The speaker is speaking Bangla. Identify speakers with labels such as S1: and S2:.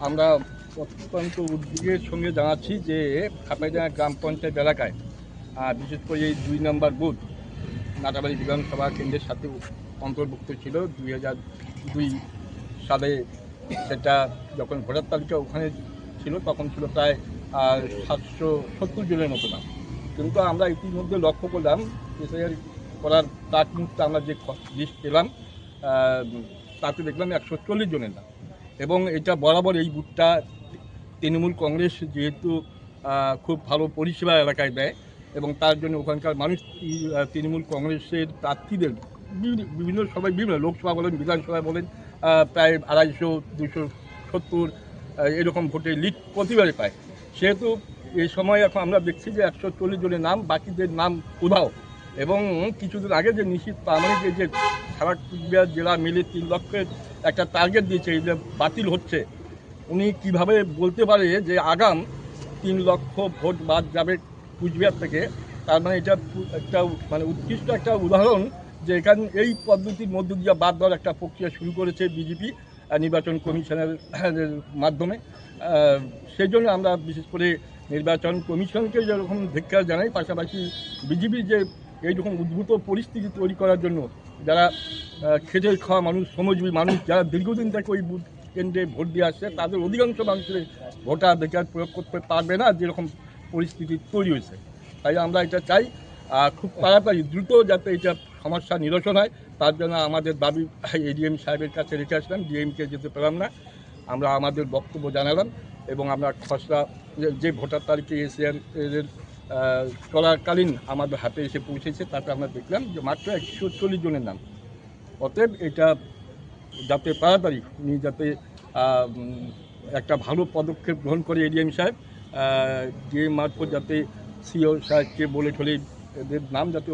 S1: আমরা অত্যন্ত উদ্বেগের সঙ্গে জানাচ্ছি যে খাপাইডাঙ্গা গ্রাম পঞ্চায়েত এলাকায় বিশেষ করে এই ২ নম্বর বুথ নাটাবাড়ি বিধানসভা কেন্দ্রের সাথে অন্তর্ভুক্ত ছিল ২০০২ সালে। সেটা যখন ভোটার তালিকা ওখানে ছিল তখন ছিল প্রায় ৭৭০ জনের মতো নাম। কিন্তু আমরা ইতিমধ্যে লক্ষ্য করলাম এসআইআর করার তার মুহূর্তে আমরা যে লিস্ট পেলাম তাতে দেখলাম ১৪০ জনের নাম। এবং এটা বরাবর এই বুথটা তৃণমূল কংগ্রেস যেহেতু খুব ভালো পরিষেবা এলাকায় দেয় এবং তার জন্য ওখানকার মানুষ তৃণমূল কংগ্রেসের প্রার্থীদের বিভিন্ন সবাই বিভিন্ন লোকসভা বলেন বিধানসভায় বলেন প্রায় ২৫০-২৭০ এরকম ভোটে লিড প্রতিবারে পায়। সেহেতু এই সময় এখন আমরা দেখছি যে ১৪০ জনের নাম, বাকিদের নাম উধাও। এবং কিছুদিন আগে যে নিশ্চিত প্রামাণিক যে সারা কুচবিহার জেলা মিলে ৩ লক্ষের একটা টার্গেট দিয়েছে এই যে বাতিল হচ্ছে, উনি কিভাবে বলতে পারে যে আগাম ৩ লক্ষ ভোট বাদ যাবে কুচবিহার থেকে? তার মানে এটা একটা মানে উৎকৃষ্ট একটা উদাহরণ যে এখানে এই পদ্ধতির মধ্য দিয়ে বাদ দেওয়ার একটা প্রক্রিয়া শুরু করেছে বিজেপি নির্বাচন কমিশনের মাধ্যমে। সেই জন্য আমরা বিশেষ করে নির্বাচন কমিশনকে যেরকম ধিক্কার জানাই, পাশাপাশি বিজেপি যে এইরকম উদ্ভূত পরিস্থিতি তৈরি করার জন্য যারা খেটে খাওয়া মানুষ, শ্রমজীবী মানুষ যারা দীর্ঘদিন থেকে ওই বুথ কেন্দ্রে ভোট দিয়ে আসছে, তাদের অধিকাংশ মানুষের ভোটাধিকার প্রয়োগ করতে পারবে না যেরকম পরিস্থিতি তৈরি হয়েছে। তাই আমরা এটা চাই খুব তাড়াতাড়ি দ্রুত যাতে এটা সমস্যা নিরসন হয়। তার জন্য আমাদের দাবি এডিএম সাহেবের কাছে রেখে আসলাম, ডিএমকে যেতে পেলাম না। আমরা আমাদের বক্তব্য জানালাম এবং আমরা খসড়া যে ভোটার তালিকা এসআইআর এর চলাকালীন আমাদের হাতে এসে পৌঁছেছে, তাতে আমরা দেখলাম যে মাত্র ১৪০ জনের নাম। অতএব এটা যাতে তাড়াতাড়ি উনি যাতে একটা ভালো পদক্ষেপ গ্রহণ করে এডিএম সাহেব, ডিএম মারফত যাতে সিও সাহেবকে বলে ঠলে এদের নাম যাতে